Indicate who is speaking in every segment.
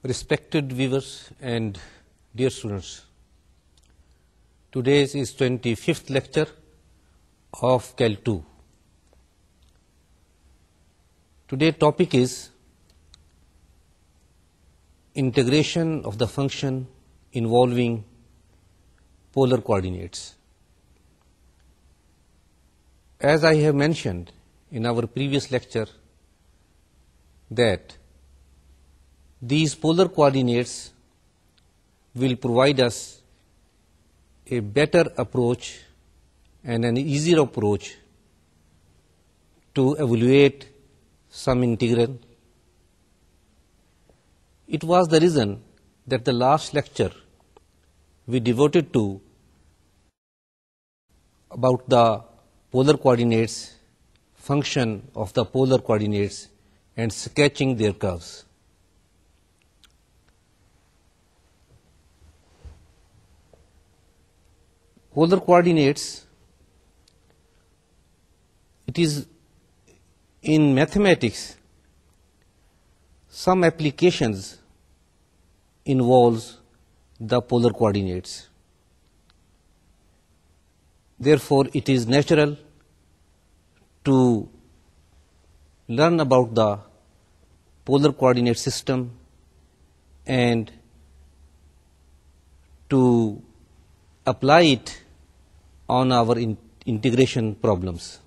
Speaker 1: Respected viewers and dear students, today's is 25th lecture of Cal 2. Today's topic is integration of the function involving polar coordinates. As I have mentioned in our previous lecture that these polar coordinates will provide us a better approach and an easier approach to evaluate some integral. It was the reason that the last lecture we devoted to about the polar coordinates, function of the polar coordinates, and sketching their curves. Polar coordinates, it is in mathematics, some applications involves the polar coordinates. Therefore, it is natural to learn about the polar coordinate system and to apply it on our integration problems.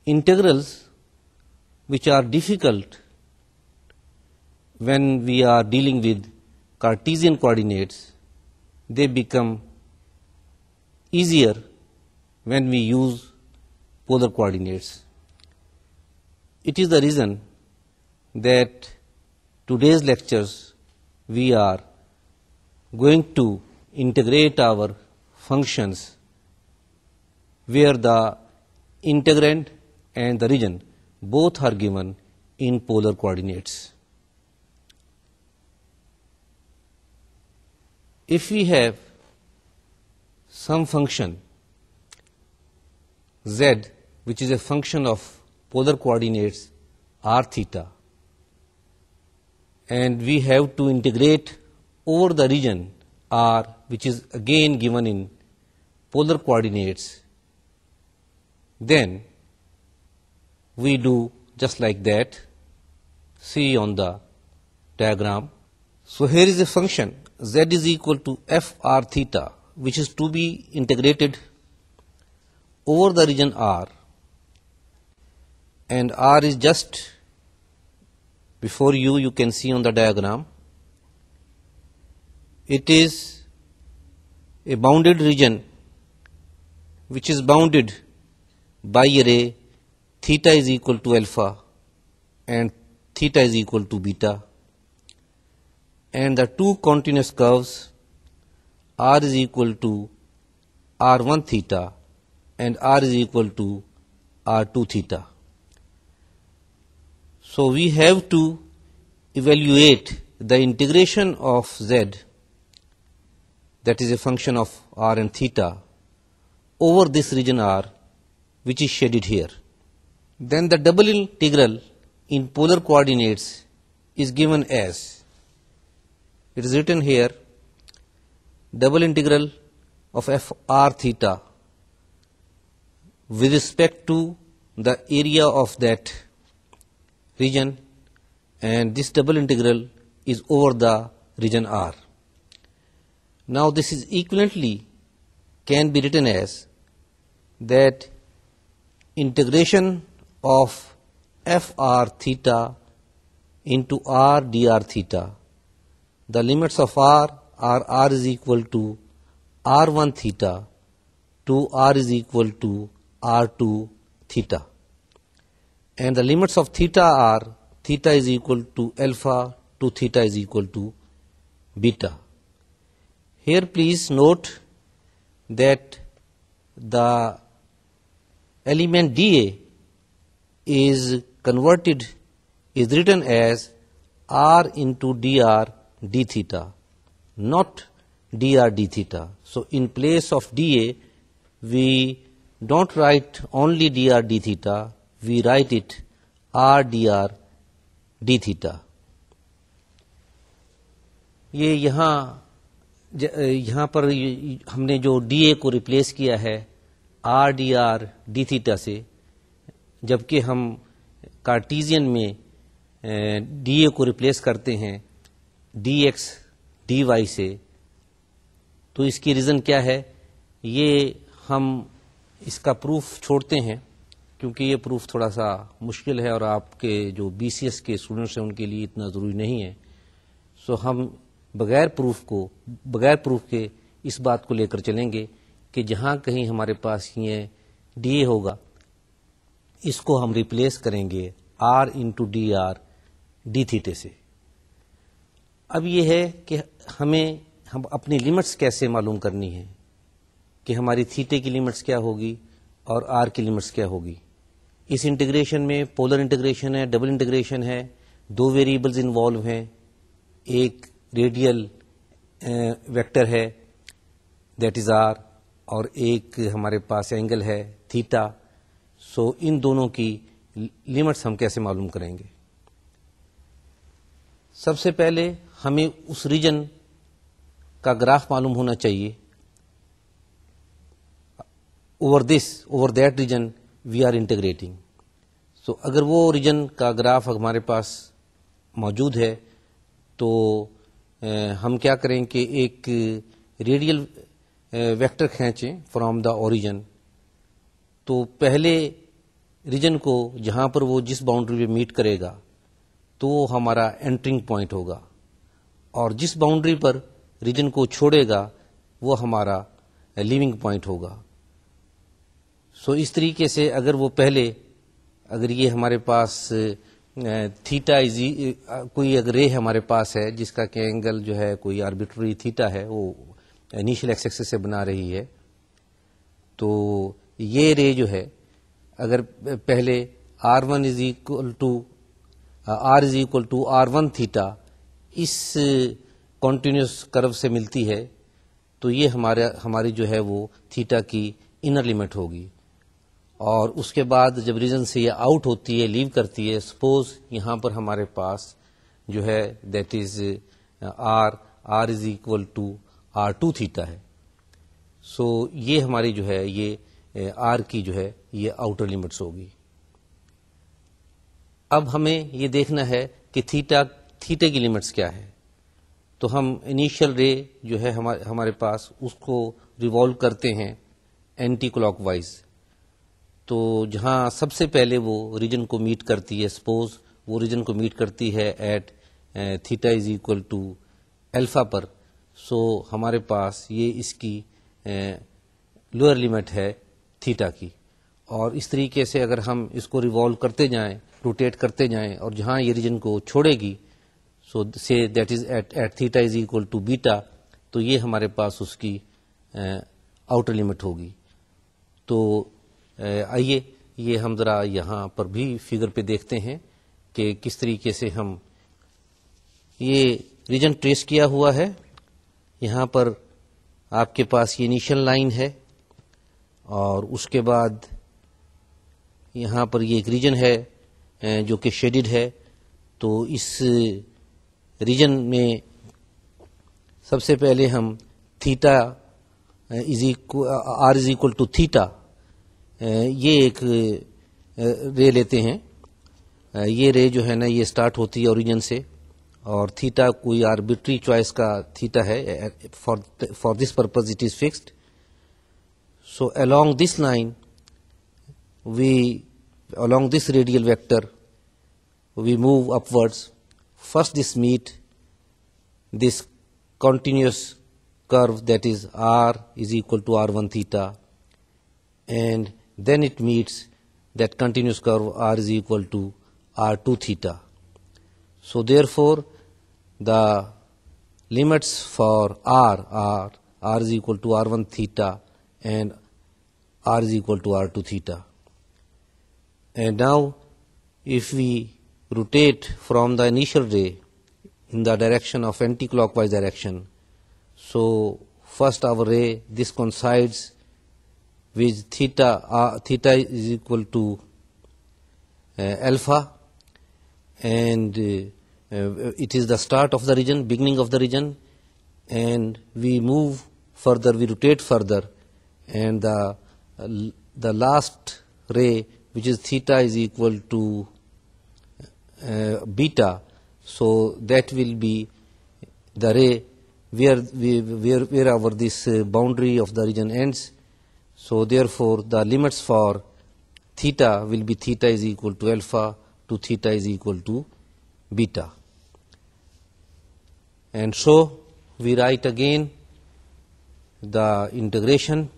Speaker 1: Integrals which are difficult when we are dealing with Cartesian coordinates, they become easier when we use polar coordinates. It is the reason that today's lectures we are going to integrate our functions where the integrand and the region both are given in polar coordinates. If we have some function z which is a function of polar coordinates r theta, and we have to integrate over the region r which is again given in polar coordinates, then we do just like that. See on the diagram. So here is a function z is equal to f r theta which is to be integrated over the region r, and r is just before you can see on the diagram. It is a bounded region which is bounded by a ray theta is equal to alpha and theta is equal to beta, and the two continuous curves r is equal to r1 theta and r is equal to r2 theta. So we have to evaluate the integration of z, that is a function of r and theta, over this region r which is shaded here. Then the double integral in polar coordinates is given as, it is written here, double integral of f r theta with respect to the area of that region, and this double integral is over the region R. Now this is equivalently can be written as that integration of f r theta into r dr theta, the limits of r are r is equal to r1 theta to r is equal to r2 theta, and the limits of theta are theta is equal to alpha to theta is equal to beta. Here please note that the element dA is written as r into dr d theta, not dr d theta. So in place of dA we don't write only dr d theta, we write it r dr D theta. یہ یہاں پر ہم نے جو D A کو replace کیا ہے r d R D theta سے، جبکہ ہم کارٹیزین میں ڈی اے کو ریپلیس کرتے ہیں ڈی ایکس ڈی وائی سے. تو اس کی ریزن کیا ہے؟ یہ ہم اس کا پروف چھوڑتے ہیں کیونکہ یہ پروف تھوڑا سا مشکل ہے اور آپ کے جو بی سی ایس کے اسٹوڈنٹس ہیں ان کے لیے اتنا ضروری نہیں ہے. سو ہم بغیر پروف کے اس بات کو لے کر چلیں گے کہ جہاں کہیں ہمارے پاس یہ ڈی اے ہوگا اس کو ہم ریپلیس کریں گے R into D R D theta سے. اب یہ ہے کہ ہم اپنی لمٹس کیسے معلوم کرنی ہے کہ ہماری تھیٹے کی لمٹس کیا ہوگی اور آر کی لمٹس کیا ہوگی. اس انٹیگریشن میں پولر انٹیگریشن ہے، ڈبل انٹیگریشن ہے، دو ویریبلز انوالو ہیں، ایک ریڈیل ویکٹر ہے دیٹ از آر اور ایک ہمارے پاس اینگل ہے تھیٹا. سو ان دونوں کی لمٹس ہم کیسے معلوم کریں گے؟ سب سے پہلے ہمیں اس ریجن کا گراف معلوم ہونا چاہیے. Over that region we are integrating. So اگر وہ ریجن کا گراف ہمارے پاس موجود ہے تو ہم کیا کریں کہ ایک ریڈیل ویکٹر کھینچیں فرام دا اوریجن. تو پہلے ریجن کو جہاں پر وہ جس باؤنڈری پہ میٹ کرے گا تو وہ ہمارا انٹرنگ پوائنٹ ہوگا، اور جس باؤنڈری پر ریجن کو چھوڑے گا وہ ہمارا لیونگ پوائنٹ ہوگا. سو اس طریقے سے اگر یہ ہمارے پاس تھیٹا کوئی اگر رے ہمارے پاس ہے جس کا کہ اینگل جو ہے کوئی آربیٹری تھیٹا ہے وہ انیشیل ایکسس سے بنا رہی ہے، تو یہ رے جو ہے اگر پہلے R1 is equal to R1 theta اس کنٹینیوس کرو سے ملتی ہے تو یہ ہماری جو ہے وہ تھیٹا کی انر لمٹ ہوگی. اور اس کے بعد جب ریجن سے یہ آؤٹ ہوتی ہے، لیو کرتی ہے، سپوز یہاں پر ہمارے پاس جو ہے that is R is equal to R2 theta ہے. سو یہ ہماری جو ہے یہ R کی جو ہے یہ آؤٹر لمٹس ہوگی. اب ہمیں یہ دیکھنا ہے کہ تھیٹے کی لمٹس کیا ہے. تو ہم انیشیل رے جو ہے ہمارے پاس اس کو ریوالو کرتے ہیں اینٹی کلاک وائز. تو جہاں سب سے پہلے وہ ریجن کو میٹ کرتی ہے، سپوز وہ ریجن کو میٹ کرتی ہے at theta is equal to alpha پر. سو ہمارے پاس یہ اس کی لوئر لمٹ ہے تھیٹا کی. اور اس طریقے سے اگر ہم اس کو ریوالو کرتے جائیں، روٹیٹ کرتے جائیں، اور جہاں یہ ریجن کو چھوڑے گی سو سے that is at theta is equal to beta, تو یہ ہمارے پاس اس کی آؤٹر لمٹ ہوگی. تو آئیے یہ ہم ذرا یہاں پر بھی فگر پہ دیکھتے ہیں کہ کس طریقے سے ہم یہ ریجن ٹریس کیا ہوا ہے. یہاں پر آپ کے پاس یہ انیشل لائن ہے اور اس کے بعد یہاں پر یہ ایک ریجن ہے جو کہ شیڈڈ ہے. تو اس ریجن میں سب سے پہلے ہم theta R is equal to theta یہ ایک رے لیتے ہیں. یہ رے جو ہے نا یہ اسٹارٹ ہوتی ہے اوریجن سے، اور تھیٹا کوئی آربیٹری چوائس کا تھیٹا ہے، for this purpose it is fixed. So along this line along this radial vector we move upwards. First this meet this continuous curve that is R is equal to R1 theta, and then it meets that continuous curve R is equal to R2 theta. So therefore the limits for R are R is equal to R1 theta and R is equal to R2 theta. And now if we rotate from the initial ray in the direction of anti-clockwise direction, so first our ray this coincides with theta is equal to alpha, and it is the start of the region, beginning of the region, and we move further, we rotate further, and the last ray, which is theta, is equal to beta, so that will be the ray where our this boundary of the region ends. So therefore the limits for theta will be theta is equal to alpha to theta is equal to beta. And so we write again the integration,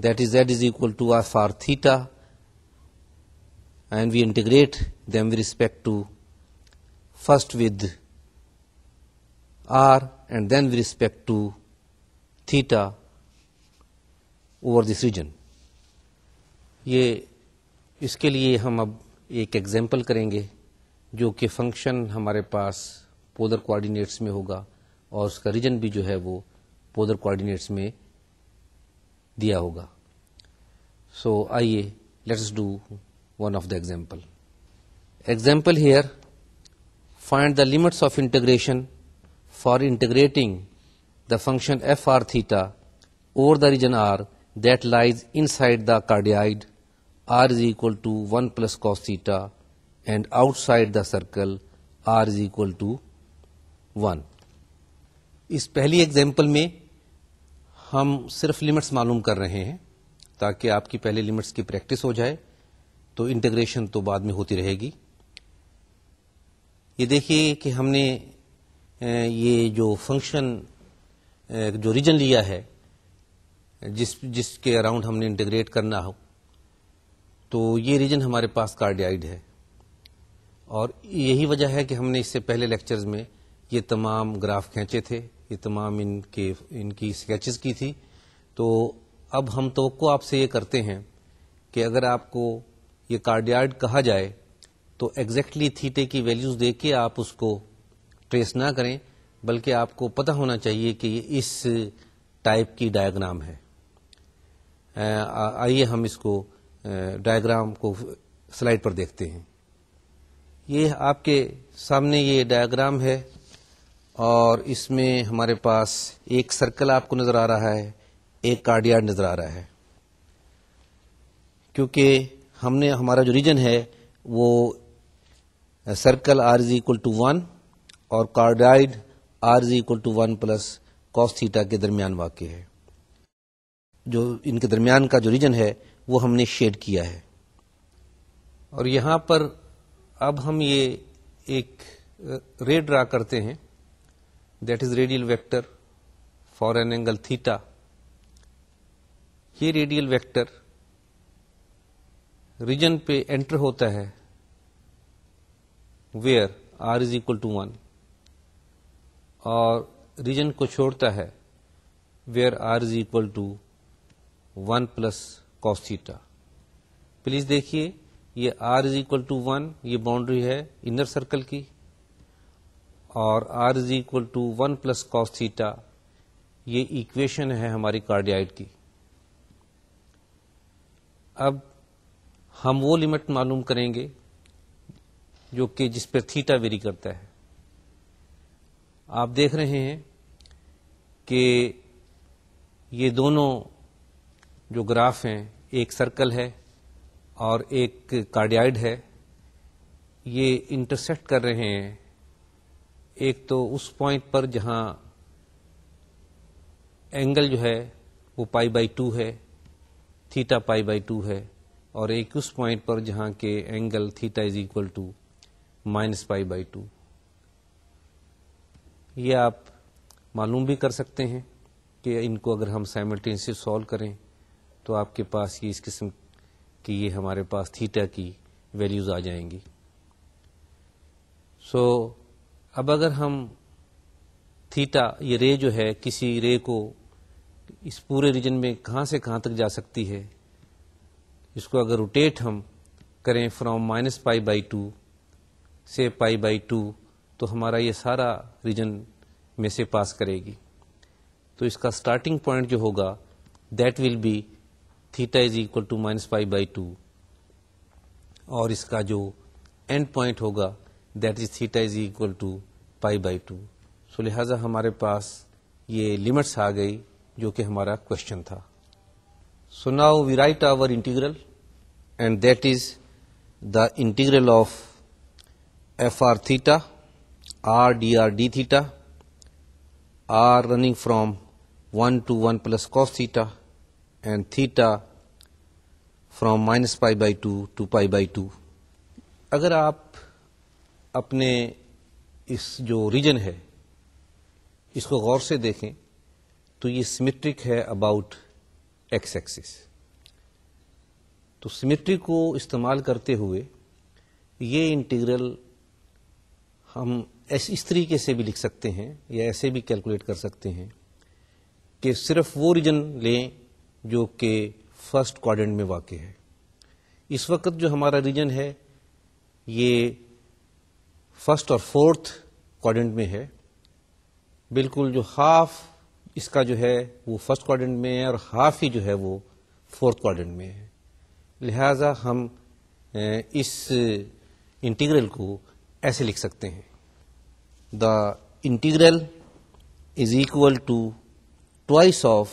Speaker 1: that is z is equal to f r theta, and we integrate them with respect to first with r and then with respect to theta over this region. یہ اس کے لیے ہم اب ایک example کریں گے جو کہ فنکشن ہمارے پاس پولر کوآرڈینیٹس میں ہوگا اور اس کا ریجن بھی جو ہے وہ پولر کوآرڈینیٹس میں دیا ہوگا. سو آئیے let's do one of the example. Example here, find the limits of integration for integrating the function f are theta over the region r that lies inside the cardioid r is equal to 1 plus cos theta and outside the circle r is equal to 1. اس پہلی example میں ہم صرف limits معلوم کر رہے ہیں تاکہ آپ کی پہلے لمٹس کی پریکٹس ہو جائے, تو انٹیگریشن تو بعد میں ہوتی رہے گی. یہ دیکھیے کہ ہم نے یہ جو فنکشن جو ریجن لیا ہے جس کے اراؤنڈ ہم نے انٹیگریٹ کرنا ہو, تو یہ ریجن ہمارے پاس کارڈیائڈ ہے, اور یہی وجہ ہے کہ ہم نے اس سے پہلے لیکچرز میں یہ تمام گراف کھینچے تھے, یہ تمام ان کی اسکیچز کی تھی. تو اب ہم توقع آپ سے یہ کرتے ہیں کہ اگر آپ کو یہ کارڈیائڈ کہا جائے تو ایگزیکٹلی تھیٹے کی ویلیوز دے کے آپ اس کو ٹریس نہ کریں, بلکہ آپ کو پتہ ہونا چاہیے کہ یہ اس ٹائپ کی ڈائیگرام ہے. آئیے ہم اس کو ڈائیگرام کو سلائڈ پر دیکھتے ہیں. یہ آپ کے سامنے یہ ڈائیگرام ہے اور اس میں ہمارے پاس ایک سرکل آپ کو نظر آ رہا ہے, ایک کارڈیائڈ نظر آ رہا ہے. کیونکہ ہم نے ہمارا جو ریجن ہے وہ circle r is equal to 1 اور cardioid r is equal to 1 plus cos theta کے درمیان واقع ہے. جو ان کے درمیان کا جو ریجن ہے وہ ہم نے شیڈ کیا ہے. اور یہاں پر اب ہم یہ ایک رے ڈرا کرتے ہیں, that is radial vector for an angle theta. یہ ریڈیل ویکٹر ریجن پہ انٹر ہوتا ہے where r is equal to 1 اور ریجن کو چھوڑتا ہے where r is equal to 1 plus cos theta. Please دیکھیے یہ r از اکول ٹو 1 یہ باؤنڈری ہے انر سرکل کی, اور r is equal to 1 plus cos theta یہ ایکویشن ہے ہماری کارڈیائڈ کی. اب ہم وہ لمٹ معلوم کریں گے جو کہ جس پر تھیٹا ویری کرتا ہے. آپ دیکھ رہے ہیں کہ یہ دونوں جو گراف ہیں, ایک سرکل ہے اور ایک کارڈیائڈ ہے, یہ انٹرسیکٹ کر رہے ہیں ایک تو اس پوائنٹ پر جہاں اینگل جو ہے وہ π/2 ہے, تھیٹا π/2 ہے, اور ایک اس پوائنٹ پر جہاں کے angle theta is equal to -π/2. یہ آپ معلوم بھی کر سکتے ہیں کہ ان کو اگر ہم سائملٹینیسلی سالو کریں تو آپ کے پاس یہ اس قسم کی یہ ہمارے پاس تھیٹا کی ویلیوز آ جائیں گی. سو اب اگر ہم تھیٹا یہ رے جو ہے کسی رے کو اس پورے ریجن میں کہاں سے کہاں تک جا سکتی ہے, اس کو اگر روٹیٹ ہم کریں فرام -π/2 سے π/2 تو ہمارا یہ سارا ریجن میں سے پاس کرے گی. تو اس کا سٹارٹنگ پوائنٹ جو ہوگا that will be theta is equal to -π/2, اور اس کا جو اینڈ پوائنٹ ہوگا that is theta is equal to pi by 2. So لہٰذا ہمارے پاس یہ لمٹس آ گئی جو کہ ہمارا کوشچن تھا. So now we write our integral and that is the integral of F are theta R D theta R running from 1 to 1 plus cos theta and theta from minus pi by 2 to pi by 2. اگر آپ اپنے اس جو region ہے اس کو غور سے دیکھیں تو یہ سیمیٹرک ہے اباؤٹ ایکس ایکسس. تو سیمیٹری کو استعمال کرتے ہوئے یہ انٹیگرل ہم اس طریقے سے بھی لکھ سکتے ہیں یا ایسے بھی کیلکولیٹ کر سکتے ہیں کہ صرف وہ ریجن لیں جو کہ فرسٹ کوارڈرنٹ میں واقع ہے. اس وقت جو ہمارا ریجن ہے یہ فرسٹ اور فورتھ کوارڈرنٹ میں ہے. بالکل جو ہاف اس کا جو ہے وہ فرسٹ کوارڈرنٹ میں ہے اور ہاف ہی جو ہے وہ فورتھ کوارڈرنٹ میں ہے. لہذا ہم اس انٹیگرل کو ایسے لکھ سکتے ہیں. The integral is equal to twice of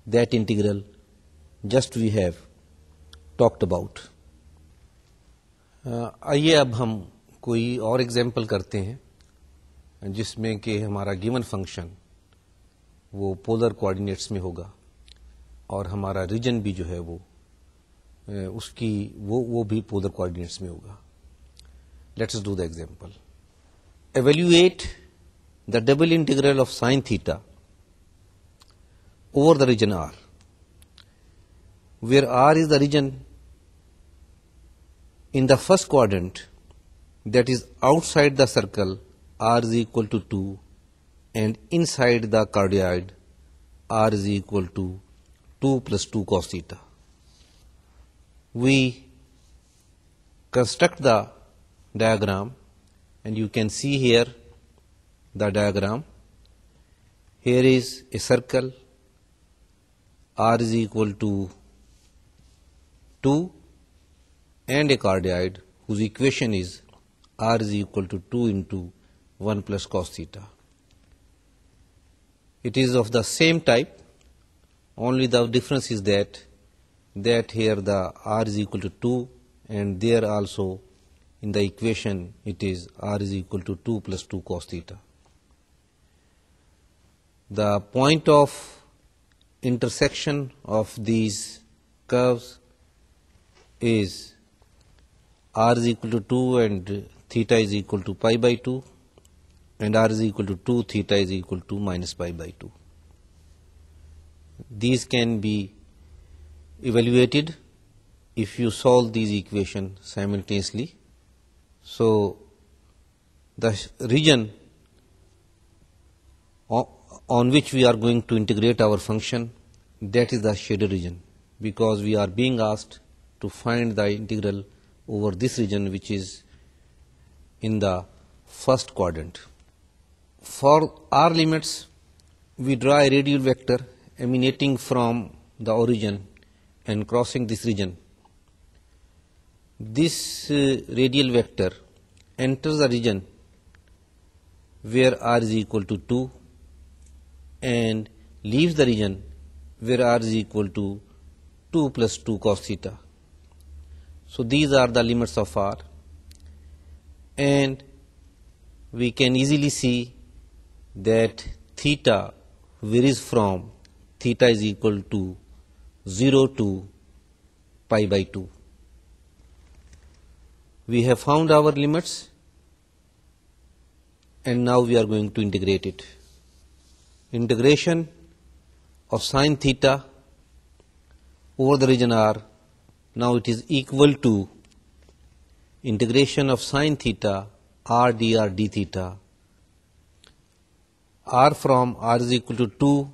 Speaker 1: that integral just we have talked about. آئیے اب ہم کوئی اور ایگزامپل کرتے ہیں جس میں کہ ہمارا گیون فنکشن وہ پولر کوآرڈینیٹس میں ہوگا اور ہمارا ریجن بھی جو ہے وہ اس کی وہ بھی پولر کوآرڈینیٹس میں ہوگا. Let's do the example. Evaluate the double integral of sine theta over the region R, where R is the region in the first quadrant that is outside the circle R is equal to 2 and inside the cardioid R is equal to 2 plus 2 cos theta. We construct the diagram and you can see here the diagram. Here is a circle R is equal to 2 and a cardioid whose equation is R is equal to 2 into 1 plus cos theta. It is of the same type, only the difference is that here the R is equal to 2 and there also in the equation it is R is equal to 2 plus 2 cos theta. The point of intersection of these curves is R is equal to 2 and theta is equal to pi by 2 and R is equal to 2, theta is equal to minus pi by 2. These can be evaluated if you solve these equations simultaneously. So the region on which we are going to integrate our function, that is the shaded region, because we are being asked to find the integral over this region which is in the first quadrant. For R limits, we draw a radial vector emanating from the origin and crossing this region. This radial vector enters the region where R is equal to 2 and leaves the region where R is equal to 2 plus 2 cos theta. So these are the limits of R, and we can easily see that theta varies from theta is equal to 0 to pi by 2. We have found our limits and now we are going to integrate it. Integration of sin theta over the region R, now it is equal to integration of sin theta r dr d theta, r from r is equal to 2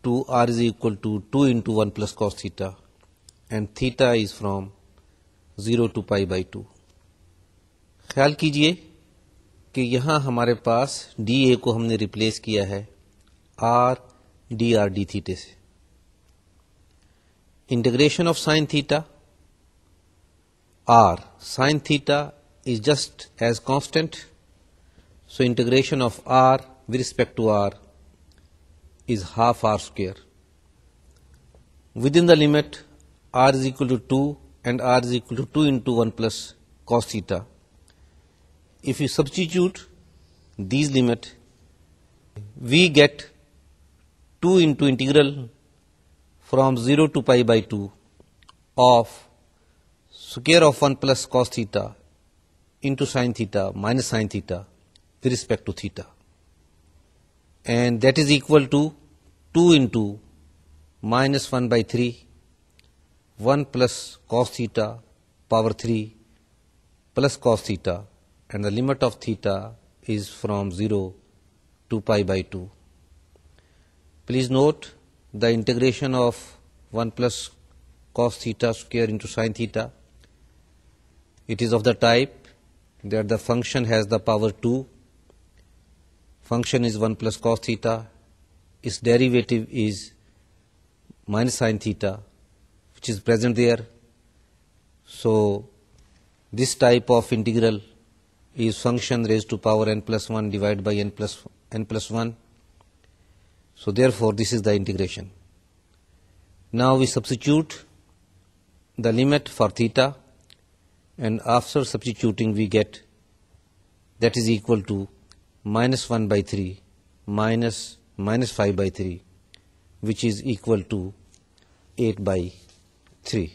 Speaker 1: to r is equal to 2 into 1 plus cos theta, and theta is from 0 to pi by 2. خیال کیجئے کہ یہاں ہمارے پاس D A کو ہم نے replace کیا ہے r d R D theta سے. Integration of sine theta r. Sin theta is just as constant, so integration of r with respect to r is half r square. Within the limit r is equal to 2 and r is equal to 2 into 1 plus cos theta. If you substitute these limit, we get 2 into integral from 0 to pi by 2 of square of 1 plus cos theta into sin theta minus sin theta with respect to theta. And that is equal to 2 into minus 1 by 3, 1 plus cos theta power 3 plus cos theta, and the limit of theta is from 0 to pi by 2. Please note the integration of 1 plus cos theta square into sin theta. It is of the type that the function has the power 2. Function is 1 plus cos theta. Its derivative is minus sin theta, which is present there. So this type of integral is function raised to power n plus 1 divided by n plus 1. So therefore this is the integration. Now we substitute the limit for theta, and after substituting we get that is equal to minus 1 by 3 minus 5 by 3, which is equal to 8 by 3.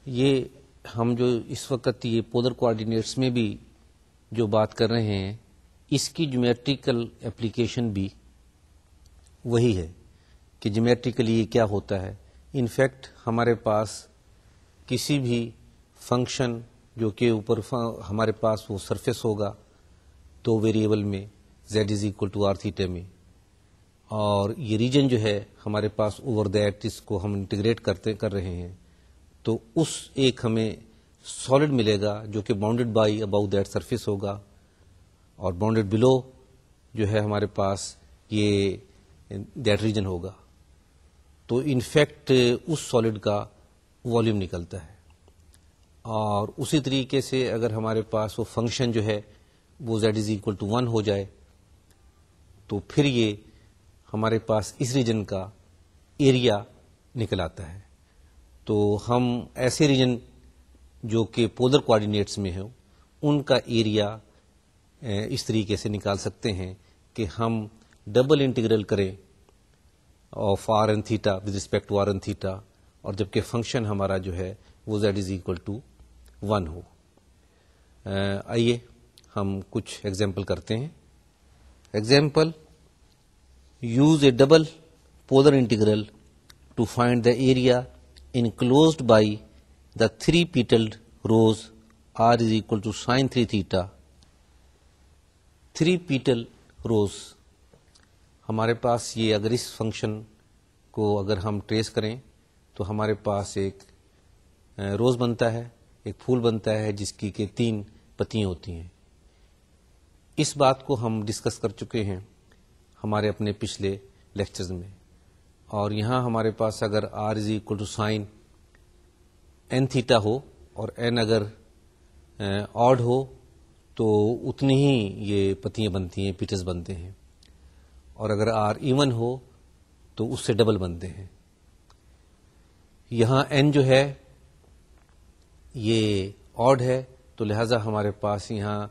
Speaker 1: یہ ہم جو اس وقت یہ polar coordinates میں بھی جو بات کر رہے ہیں، اس کی جیومیٹریکل اپلیکیشن بھی وہی ہے کہ جیومیٹریکلی یہ کیا ہوتا ہے. انفیکٹ ہمارے پاس کسی بھی فنکشن جو کہ اوپر ہمارے پاس وہ سرفیس ہوگا تو ویریبل میں z is equal to R theta میں، اور یہ ریجن جو ہے ہمارے پاس اوور دیٹ اس کو ہم انٹیگریٹ کر رہے ہیں، تو اس ایک ہمیں سالڈ ملے گا جو کہ bounded by about that surface ہوگا، اور باؤنڈیڈ بلو جو ہے ہمارے پاس یہ دیٹ ریجن ہوگا. تو انفیکٹ اس سالڈ کا والیوم نکلتا ہے. اور اسی طریقے سے اگر ہمارے پاس وہ فنکشن جو ہے وہ z از اکول ٹو 1 ہو جائے تو پھر یہ ہمارے پاس اس ریجن کا ایریا نکل آتا ہے. تو ہم ایسے ریجن جو کہ پولر کوآرڈینیٹس میں ہوں ان کا ایریا اس طریقے سے نکال سکتے ہیں کہ ہم ڈبل انٹیگرل کریں of R and theta with respect to R and theta, اور جبکہ فنکشن ہمارا جو ہے وہ z از اکول ٹو 1 ہو. آئیے ہم کچھ ایگزامپل کرتے ہیں. Example: use a double polar integral to find the area enclosed by the 3 petaled rows r is equal to sin 3 theta. 3 petal rows ہمارے پاس یہ اگر اس فنکشن کو اگر ہم ٹریس کریں تو ہمارے پاس ایک روز بنتا ہے، ایک پھول بنتا ہے جس کی کہ 3 پتیاں ہوتی ہیں. اس بات کو ہم ڈسکس کر چکے ہیں ہمارے اپنے پچھلے لیکچرز میں، اور یہاں ہمارے پاس اگر r is equal to sine n theta ہو اور n اگر آڈ ہو تو اتنی ہی یہ پتیاں بنتی ہیں، پیٹلز بنتے ہیں، اور اگر r ایون ہو تو اس سے ڈبل بنتے ہیں. یہاں n جو ہے یہ آڈ ہے تو لہذا ہمارے پاس یہاں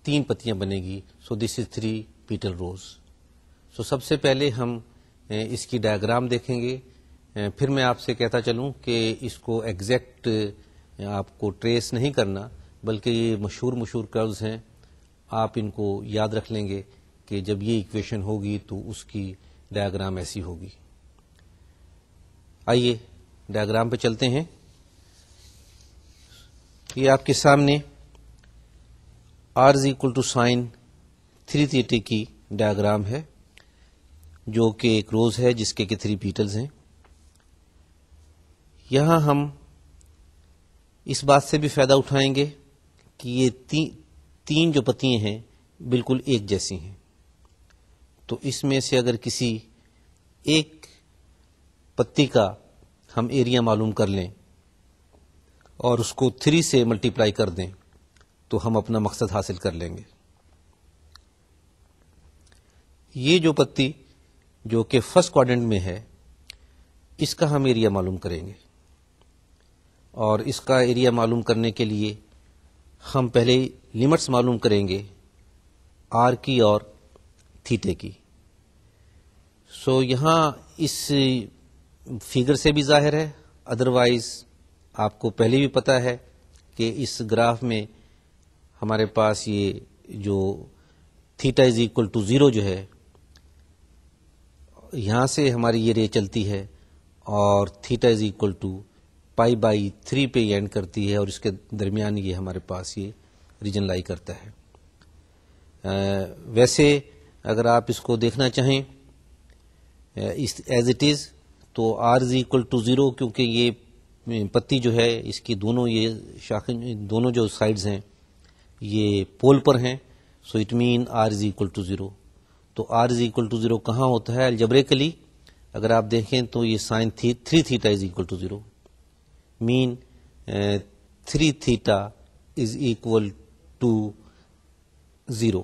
Speaker 1: 3 پتیاں بنے گی. سو دس از 3 پیٹل روز. سو سب سے پہلے ہم اس کی ڈائیگرام دیکھیں گے، پھر میں آپ سے کہتا چلوں کہ اس کو ایگزیکٹ آپ کو ٹریس نہیں کرنا، بلکہ یہ مشہور کروز ہیں، آپ ان کو یاد رکھ لیں گے کہ جب یہ ایکویشن ہوگی تو اس کی ڈائیگرام ایسی ہوگی. آئیے ڈائیگرام پہ چلتے ہیں. یہ آپ کے سامنے r is equal to sine 3 theta کی ڈائیگرام ہے جو کہ ایک روز ہے جس کے 3 پیٹلز ہیں. یہاں ہم اس بات سے بھی فائدہ اٹھائیں گے کہ یہ 3 جو پتیاں ہیں بالکل ایک جیسی ہیں، تو اس میں سے اگر کسی ایک پتی کا ہم ایریا معلوم کر لیں اور اس کو 3 سے ملٹیپلائی کر دیں تو ہم اپنا مقصد حاصل کر لیں گے. یہ جو پتی جو کہ فرسٹ کوارڈرنٹ میں ہے اس کا ہم ایریا معلوم کریں گے, اور اس کا ایریا معلوم کرنے کے لیے ہم پہلے لمٹس معلوم کریں گے آر کی اور تھیٹے کی. سو یہاں اس فگر سے بھی ظاہر ہے, ادروائز آپ کو پہلے بھی پتا ہے کہ اس گراف میں ہمارے پاس یہ جو تھیٹا از اکول ٹو 0 جو ہے, یہاں سے ہماری یہ رے چلتی ہے اور theta is equal to pi by 3 پہ یہ اینڈ کرتی ہے, اور اس کے درمیان یہ ہمارے پاس یہ ریجن لائی کرتا ہے. ویسے اگر آپ اس کو دیکھنا چاہیں ایز اٹ از تو آر از اکول ٹو 0, کیونکہ یہ پتی جو ہے اس کی دونوں یہ شاخیں دونوں جو سائڈز ہیں یہ پول پر ہیں, so it means R is equal to 0. تو آر از اکول ٹو 0 کہاں ہوتا ہے الجبریکلی؟ اگر آپ دیکھیں تو یہ sine 3 theta is equal to 0 means 3 theta is equal to 0,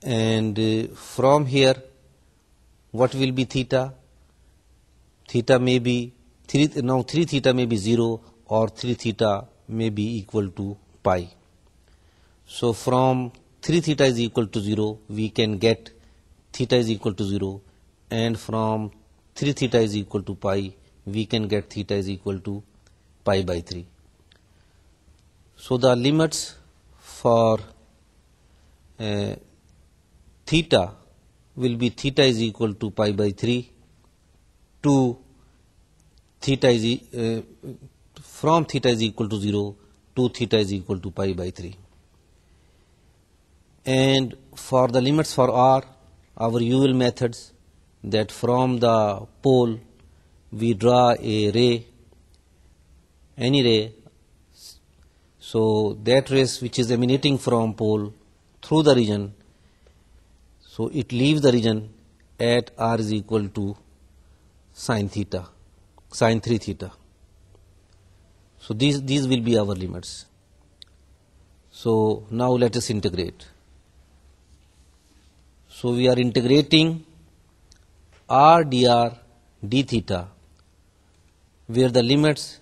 Speaker 1: and from here what will be theta? Theta may be 3 theta may be 0 or 3 theta may be equal to pi. So from 3 theta is equal to 0 we can get theta is equal to 0, and from 3 theta is equal to pi we can get theta is equal to pi by 3. So the limits for theta will be theta is equal to pi by 3 to theta is from theta is equal to 0 to theta is equal to pi by 3. And for the limits for r, our usual methods, that from the pole we draw a ray, any ray, so that ray which is emanating from pole through the region, so it leaves the region at r is equal to sin 3 theta. So these will be our limits. So now let us integrate. So we are integrating r dr d theta, where the limits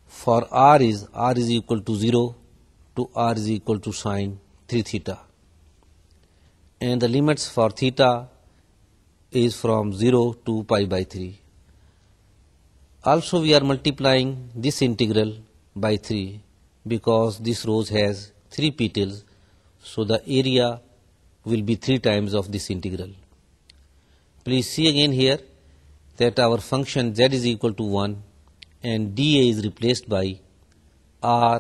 Speaker 1: for r is equal to 0 to r is equal to sin 3 theta. And the limits for theta is from 0 to pi by 3. Also we are multiplying this integral by 3 because this rose has 3 petals, so the area will be 3 times of this integral. Please see again here that our function z is equal to 1 and dA is replaced by r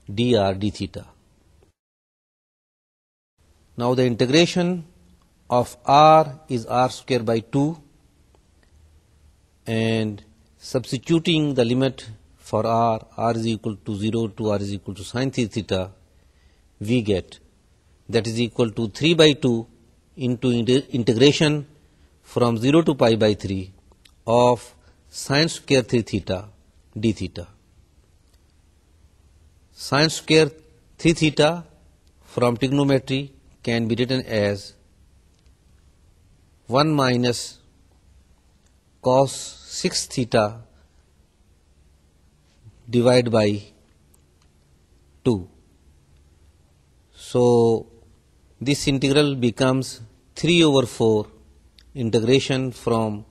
Speaker 1: dr d theta. Now the integration of r is r square by 2, and substituting the limit for r is equal to 0 to r is equal to sin 3 theta, we get that is equal to 3 by 2 into integration from 0 to pi by 3 of sin square 3 theta d theta. Sin square 3 theta from trigonometry can be written as 1 minus cos 6 theta divided by 2. So this integral becomes 3 over 4 integration from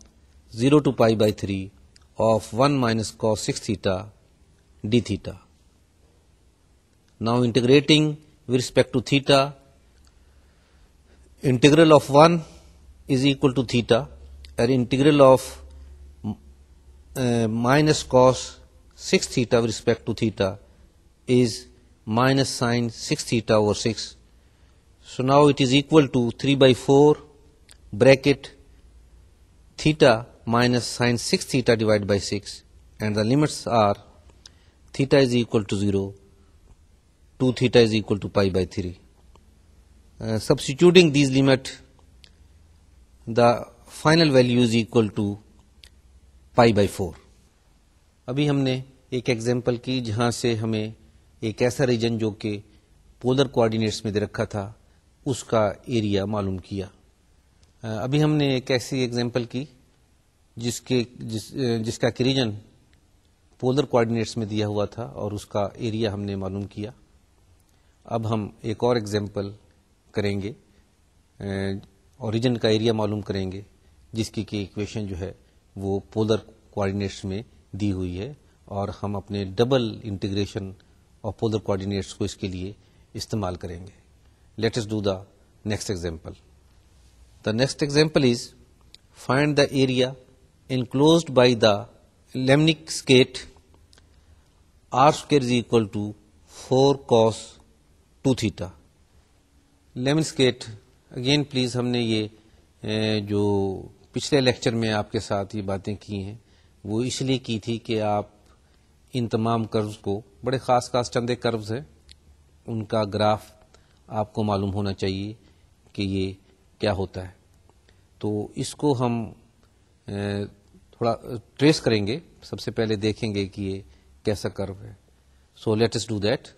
Speaker 1: 0 to pi by 3 of 1 minus cos 6 theta d theta. Now integrating with respect to theta, integral of 1 is equal to theta, and integral of minus cos 6 theta with respect to theta is minus sin 6 theta over 6. So now it is equal to 3 by 4 bracket theta minus sin 6 theta divided by 6, and the limits are theta is equal to 0 to theta is equal to pi by 3. Substituting these limit, the final value is equal to pi by 4. ابھی ہم نے ایک example کی جہاں سے ہمیں ایک ایسا ریجن جو کہ پولر کوآرڈینیٹس میں دے رکھا تھا اس کا ایریا معلوم کیا. ابھی ہم نے ایک ایسی ایگزامپل کی جس کا ریجن پولر کوآرڈینیٹس میں دیا ہوا تھا اور اس کا ایریا ہم نے معلوم کیا. اب ہم ایک اور ایگزامپل کریں گے اور ریجن کا ایریا معلوم کریں گے جس کی ایکویشن جو ہے وہ پولر کوآرڈینیٹس میں دی ہوئی ہے اور ہم اپنے double integration of polar coordinates کو اس کے لیے استعمال کریں گے. Let us do the next example. The next example is find the area enclosed by the lemnic skate r square is equal to 4 cos 2 theta. lemnic skate again please ہم نے یہ جو پچھلے لیکچر میں آپ کے ساتھ یہ باتیں کی ہیں وہ اس لیے کی تھی کہ آپ ان تمام کروز کو بڑے خاص چند ایک کروز ہیں ان کا گراف آپ کو معلوم ہونا چاہیے کہ یہ کیا ہوتا ہے. تو اس کو ہم تھوڑا ٹریس کریں گے. سب سے پہلے دیکھیں گے کہ یہ کیسا کرو ہے. So let us do that.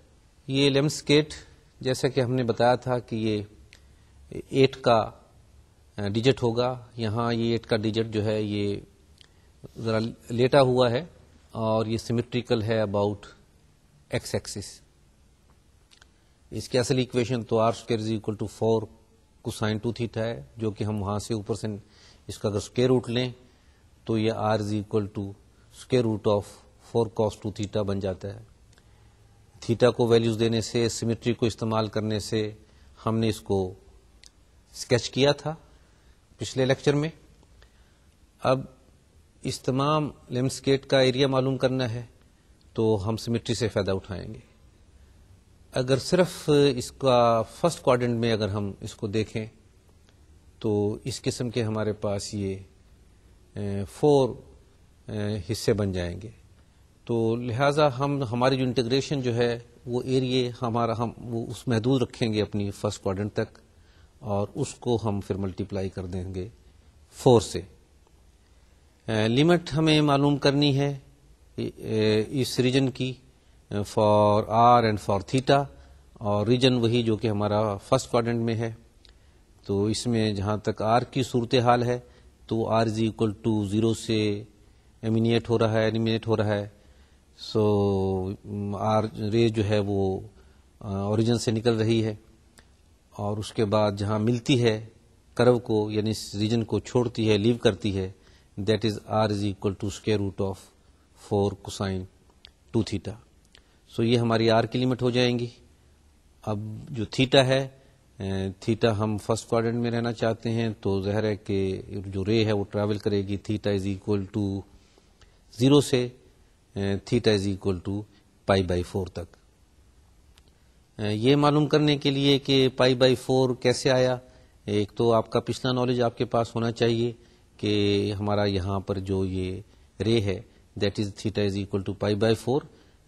Speaker 1: یہ لیمنک سکیٹ جیسا کہ ہم نے بتایا تھا کہ یہ 8 کا ڈیجٹ ہوگا. یہاں یہ 8 کا ڈیجٹ جو ہے یہ ذرا لیٹا ہوا ہے اور یہ سیمیٹریکل ہے اباؤٹ ایکس ایکسس. اس کی اصل ایکویشن تو r square is equal to 4 cosine 2 theta ہے جو کہ ہم وہاں سے اوپر سے اس کا اگر اسکوائر روٹ لیں تو یہ r is equal to square root of 4 cos 2 theta بن جاتا ہے. تھیٹا کو ویلیوز دینے سے سیمیٹری کو استعمال کرنے سے ہم نے اس کو اسکیچ کیا تھا پچھلے لیکچر میں. اب اس تمام لیمنک سکیٹ کا ایریا معلوم کرنا ہے تو ہم سیمیٹری سے فائدہ اٹھائیں گے. اگر صرف اس کا فرسٹ کوارڈنٹ میں اگر ہم اس کو دیکھیں تو اس قسم کے ہمارے پاس یہ 4 حصے بن جائیں گے. تو لہٰذا ہماری جو انٹیگریشن جو ہے وہ ایریا ہم وہ اس محدود رکھیں گے اپنی فرسٹ کوارڈنٹ تک اور اس کو ہم پھر ملٹیپلائی کر دیں گے 4 سے. لمٹ ہمیں معلوم کرنی ہے اس ریجن کی for R and for theta اور ریجن وہی جو کہ ہمارا فرسٹ کوارڈنٹ میں ہے. تو اس میں جہاں تک آر کی صورتحال ہے تو آر از اکول ٹو 0 سے ایمینیٹ ہو رہا ہے. سو آر رے جو ہے وہ اوریجن سے نکل رہی ہے اور اس کے بعد جہاں ملتی ہے کرو کو یعنی اس ریجن کو چھوڑتی ہے لیو کرتی ہے that is r is equal to square root of 4 cosine 2 theta. So یہ ہماری آر کی لمٹ ہو جائیں گی. اب جو تھیٹا ہے تھیٹا ہم فرسٹ کوارڈنٹ میں رہنا چاہتے ہیں تو ظاہر ہے کہ جو رے ہے وہ ٹریول کرے گی تھیٹا از اکول ٹو 0 سے تھیٹا از اکول ٹو π/4 تک. یہ معلوم کرنے کے لیے کہ π/4 کیسے آیا ایک تو آپ کا پچھلا نالج آپ کے پاس ہونا چاہیے کہ ہمارا یہاں پر جو یہ رے ہے that is theta is equal to π/4.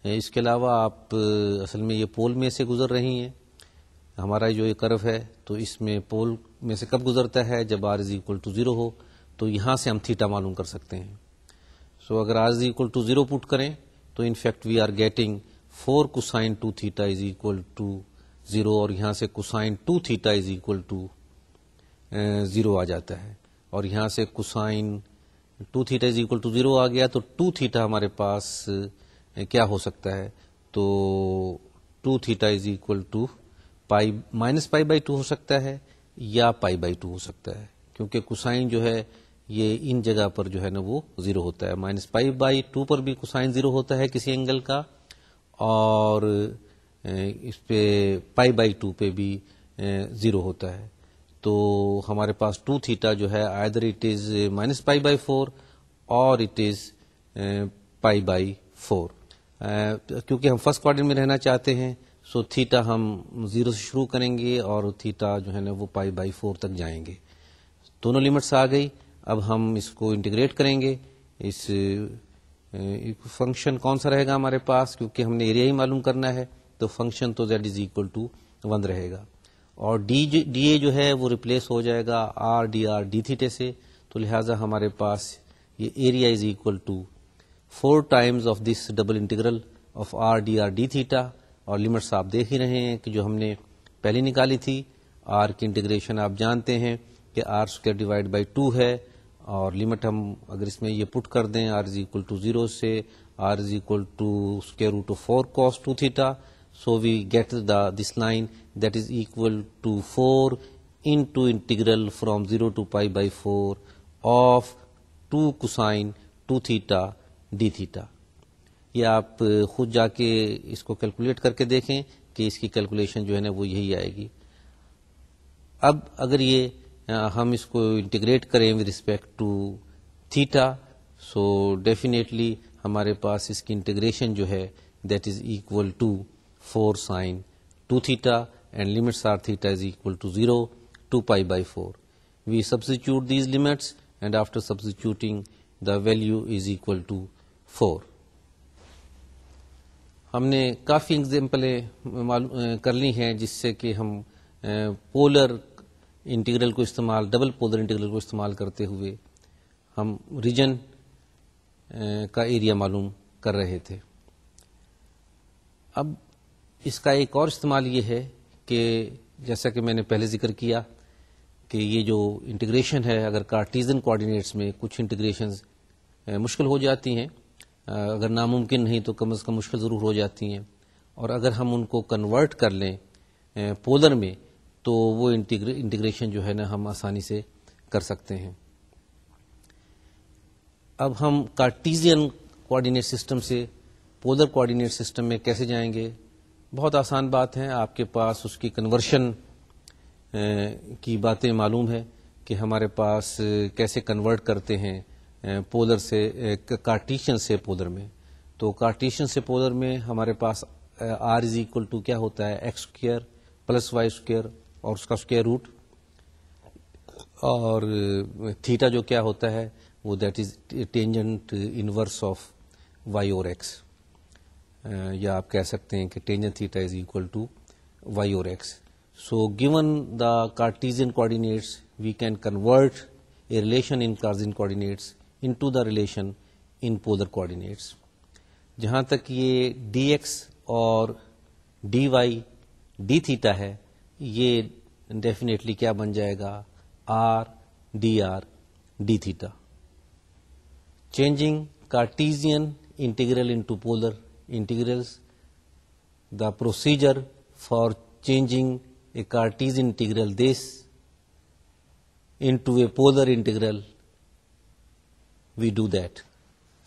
Speaker 1: اس کے علاوہ آپ اصل میں یہ پول میں سے گزر رہی ہیں. ہمارا جو یہ کرو ہے تو اس میں پول میں سے کب گزرتا ہے جب r از اکول ٹو 0 ہو تو یہاں سے ہم تھیٹا معلوم کر سکتے ہیں. سو اگر r is equal to 0 put کریں تو in fact we are getting 4 cosine 2 theta is equal to 0 اور یہاں سے cosine 2 theta is equal to 0 آ جاتا ہے اور یہاں سے cosine 2 theta is equal to 0 آ گیا تو 2 تھیٹا ہمارے پاس کیا ہو سکتا ہے تو 2 تھیٹا از اکول ٹو -π/2 ہو سکتا ہے یا π/2 ہو سکتا ہے کیونکہ کوسائن جو ہے یہ ان جگہ پر جو ہے نا وہ 0 ہوتا ہے. -π/2 پر بھی کوسائن 0 ہوتا ہے کسی اینگل کا اور اس پہ π/2 پہ بھی 0 ہوتا ہے. تو ہمارے پاس 2 تھیٹا جو ہے either it is -π/4 اور it is π/4. کیونکہ ہم فرسٹ کوارڈنٹ میں رہنا چاہتے ہیں سو تھیٹا ہم 0 سے شروع کریں گے اور تھیٹا جو ہے نا وہ π/4 تک جائیں گے. دونوں لمٹس آ گئی. اب ہم اس کو انٹیگریٹ کریں گے. اس فنکشن کون سا رہے گا ہمارے پاس کیونکہ ہم نے ایریا ہی معلوم کرنا ہے تو فنکشن تو z از اکول ٹو 1 رہے گا اور ڈی اے جو ہے وہ ریپلیس ہو جائے گا r dr d تھیٹے سے. تو لہٰذا ہمارے پاس یہ area is equal to 4 times of this double integral of r dr d theta, اور لمٹس آپ دیکھ ہی رہے ہیں کہ جو ہم نے پہلی نکالی تھی r کی انٹیگریشن آپ جانتے ہیں کہ r اسکوائر ڈیوائڈ بائی 2 ہے, اور لمٹ ہم اگر اس میں یہ پٹ کر دیں r از اکول ٹو 0 سے r is equal to square root of 4 cos 2 theta, so we get this line that is equal to 4 into integral from 0 to pi by 4 of 2 cosine 2 theta d theta. یہ آپ خود جا کے اس کو calculate کر کے دیکھیں کہ اس کی کیلکولیشن جو ہے نا وہ یہی آئے گی. اب اگر یہ ہم اس کو انٹیگریٹ کریں with respect to theta, so definitely ہمارے پاس اس کی انٹیگریشن جو ہے that is equal to 4 sin 2 theta and limits are theta is equal to 0 to pi by 4. We substitute these limits and after substituting the value is equal to 4. ہم نے کافی ایگزامپلیں کر لی ہیں جس سے کہ ہم پولر انٹیگرل کو استعمال, ڈبل پولر انٹیگرل کو استعمال کرتے ہوئے ہم ریجن کا ایریا معلوم کر رہے تھے. اب اس کا ایک اور استعمال یہ ہے کہ جیسا کہ میں نے پہلے ذکر کیا کہ یہ جو انٹیگریشن ہے, اگر کارٹیزن کوآرڈینیٹس میں کچھ انٹیگریشنز مشکل ہو جاتی ہیں, اگر ناممکن نہیں تو کم از کم مشکل ضرور ہو جاتی ہیں, اور اگر ہم ان کو کنورٹ کر لیں پولر میں تو وہ انٹیگریشن جو ہے نا ہم آسانی سے کر سکتے ہیں. اب ہم کارٹیزین کوآرڈینیٹ سسٹم سے پولر کوآرڈینیٹ سسٹم میں کیسے جائیں گے؟ بہت آسان بات ہے, آپ کے پاس اس کی کنورشن کی باتیں معلوم ہے کہ ہمارے پاس کیسے کنورٹ کرتے ہیں پولر سے کارٹیشین سے پولر میں. تو کارٹیشین سے پولر میں ہمارے پاس r از اکول ٹو کیا ہوتا ہے X square plus Y square اور اس کا اسکوئر روٹ, اور تھیٹا جو کیا ہوتا ہے وہ that is tangent inverse of y over x, یا آپ کہہ سکتے ہیں کہ tangent theta is equal to y over x. So given the Cartesian coordinates we can convert a relation in Cartesian coordinates into the relation in polar coordinates. جہاں تک یہ d x اور ڈی وائی ڈی تھیٹا ہے, یہ definitely کیا بن جائے گا r D theta. Changing Cartesian integral into polar integrals, the procedure for changing a Cartesian integral this into a polar integral, we do that.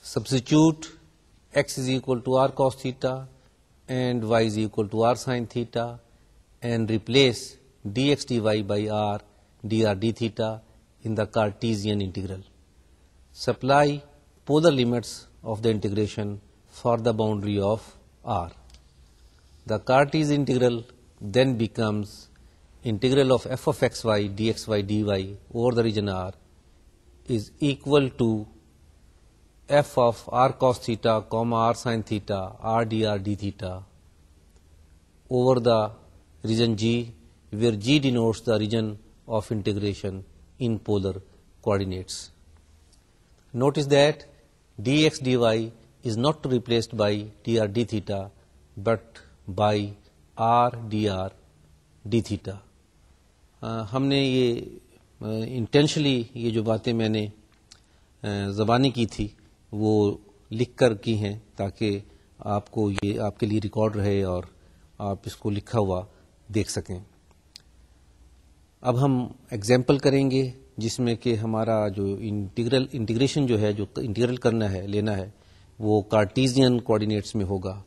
Speaker 1: Substitute x is equal to r cos theta and y is equal to r sin theta and replace dx dy by r dr d theta in the Cartesian integral. Supply polar limits of the integration for the boundary of r. The Cartesian integral then becomes integral of f of xy dxy dy over the region r is equal to f of r cos theta comma r sin theta r dr d theta over the region G, where G denotes the region of integration in polar coordinates. Notice that dx dy is not replaced by dr d theta but by r dr d theta. ہم نے یہ انٹینشلی یہ جو باتیں میں نے زبانی کی تھی وہ لکھ کر کی ہیں تاکہ آپ کو یہ آپ کے لیے ریکارڈ رہے اور آپ اس کو لکھا ہوا دیکھ سکیں. اب ہم ایگزامپل کریں گے جس میں کہ ہمارا جو انٹیگریشن جو ہے جو انٹیگرل کرنا ہے لینا ہے وہ کارٹیزین کوآرڈینیٹس میں ہوگا,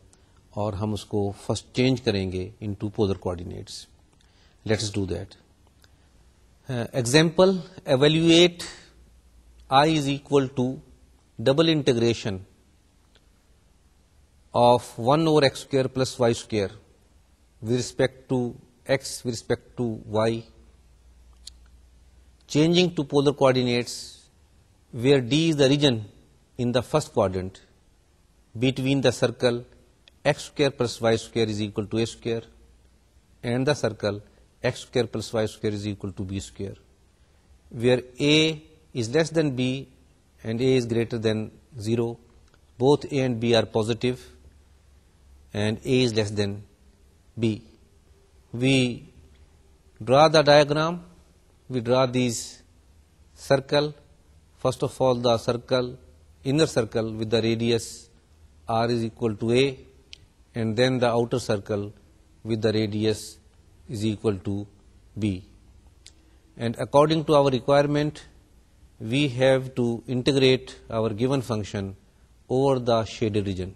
Speaker 1: اور ہم اس کو فرسٹ چینج کریں گے into polar coordinates. Let's do that. Example, evaluate I is equal to double integration of 1 over x square plus y square with respect to x with respect to y, changing to polar coordinates where D is the region in the first quadrant between the circle x square plus y square is equal to a square and the circle x square plus y square is equal to b square, where a is less than b and a is greater than 0, both A and B are positive and A is less than B. We draw the diagram. We draw these circle. First of all, the circle, inner circle with the radius R is equal to A, and then the outer circle with the radius is equal to B. And according to our requirement, we have to integrate our given function over the shaded region.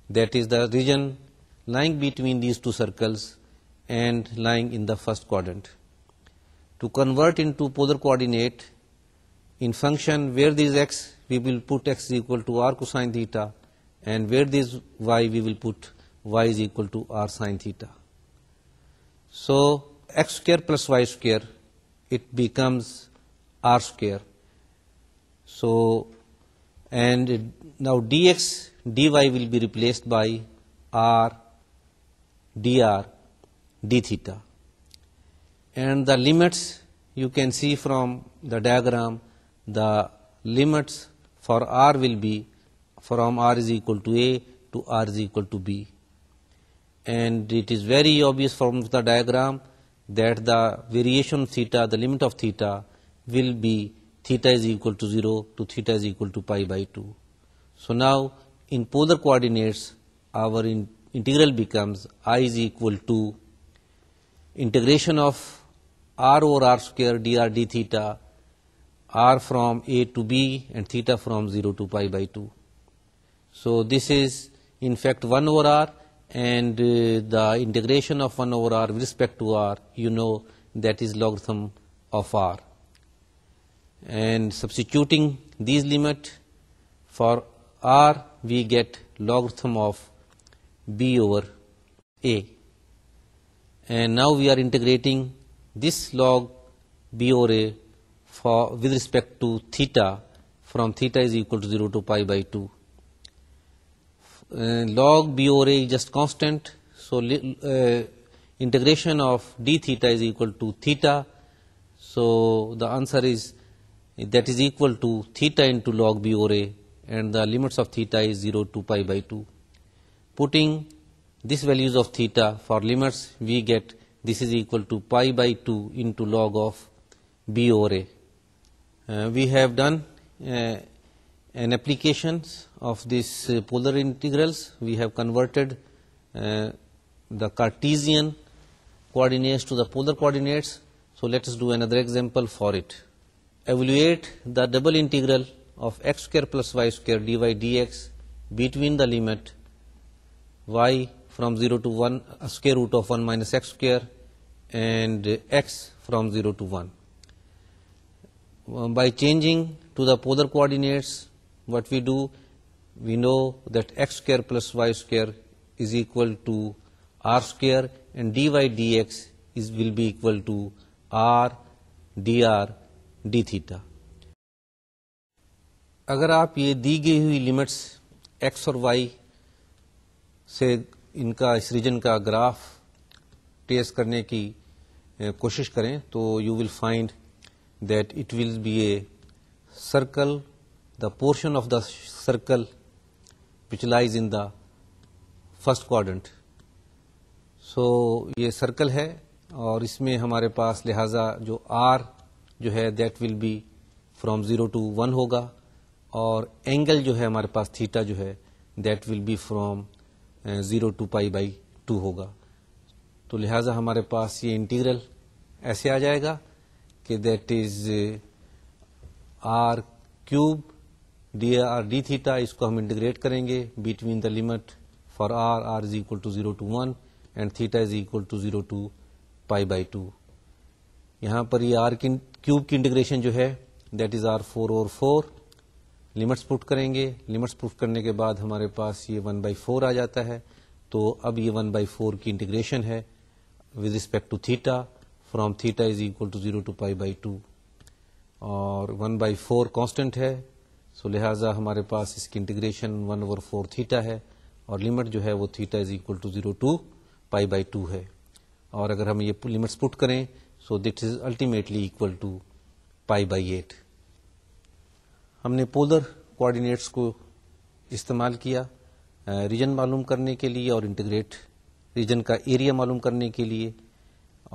Speaker 1: That is the region lying between these two circles and lying in the first quadrant. To convert into polar coordinate, in function where there is x, we will put x is equal to r cosine theta, and where there is y, we will put y is equal to r sine theta. So x square plus y square, it becomes r square. So, and now dx dy will be replaced by r dr d theta. And the limits you can see from the diagram, the limits for r will be from r is equal to a to r is equal to b. And it is very obvious from the diagram that the variation of theta, the limit of theta, will be theta is equal to 0 to theta is equal to pi by 2. So now in polar coordinates, our integral becomes I is equal to integration of r over r square dr d theta, r from a to b and theta from 0 to pi by 2. So this is in fact 1 over r, and the integration of 1 over r with respect to r, you know, that is logarithm of r. And substituting these limit for r, we get logarithm of b over a. And now we are integrating this log b over a for with respect to theta from theta is equal to 0 to pi by 2. Log b over a is just constant, so integration of d theta is equal to theta. So the answer is that is equal to theta into log b over a, and the limits of theta is 0 to pi by 2. Putting these values of theta for limits, we get this is equal to pi by 2 into log of b over a. We have done an applications of these polar integrals. We have converted the Cartesian coordinates to the polar coordinates. So let us do another example for it. Evaluate the double integral of x square plus y square dy dx between the limit y from 0 to 1, square root of 1 minus x square, and x from 0 to 1. By changing to the polar coordinates, what we do, we know that x square plus y square is equal to r square, and dy dx will be equal to r dr d theta. اگر آپ یہ دی گئی ہوئی limits x اور Y سے ان کا اس ریجن کا گراف ٹریس کرنے کی کوشش کریں تو you will find that it will be a circle, the portion of the circle which lies in the first quadrant. So یہ سرکل ہے اور اس میں ہمارے پاس لہٰذا جو آر جو ہے that will be from 0 to 1 ہوگا, اور اینگل جو ہے ہمارے پاس تھیٹا جو ہے that will be from 0 to pi by 2 ہوگا. تو لہٰذا ہمارے پاس یہ انٹیگرل ایسے آ جائے گا کہ that is r cube d R D theta. اس کو ہم انٹیگریٹ کریں گے between the limit for r, r is equal to 0 to 1 and theta is equal to 0 to pi by 2. یہاں پر یہ آر کیوب کی انٹیگریشن جو ہے دیٹ از آر 4 اور 4. لمٹس پٹ کریں گے, لمٹس پٹ کرنے کے بعد ہمارے پاس یہ 1/4 آ جاتا ہے. تو اب یہ 1/4 کی انٹیگریشن ہے with respect to theta from theta is equal to 0 to pi by 2, اور 1/4 کانسٹنٹ ہے. سو لہٰذا ہمارے پاس اس کی انٹیگریشن 1/4 تھیٹا ہے, اور لمٹ جو ہے وہ theta is equal to 0 to pi by 2 ہے. اور اگر ہم یہ لمٹس پٹ کریں so that is ultimately equal to pi by 8. ہم نے پولر کوآرڈینیٹس کو استعمال کیا ریجن معلوم کرنے کے لیے اور انٹیگریٹ ریجن کا ایریا معلوم کرنے کے لیے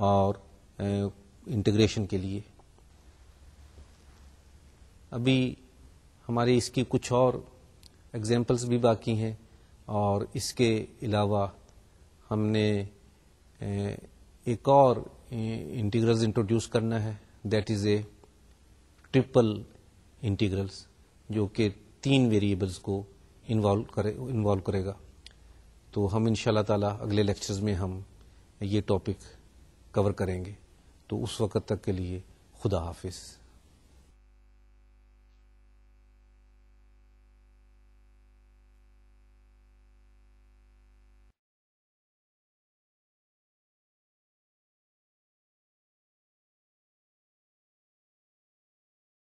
Speaker 1: اور انٹیگریشن کے لیے. ابھی ہماری اس کی کچھ اور ایگزامپلس بھی باقی ہیں اور اس کے علاوہ ہم نے ایک اور انٹیگرلز انٹروڈیوس کرنا ہے، that is a triple integrals, جو کہ 3 ویریبلس کو انوالو کرے گا. تو ہم ان شاء اللہ تعالیٰ اگلے لیکچرز میں ہم یہ ٹاپک کور کریں گے. تو اس وقت تک کے لیے خدا حافظ.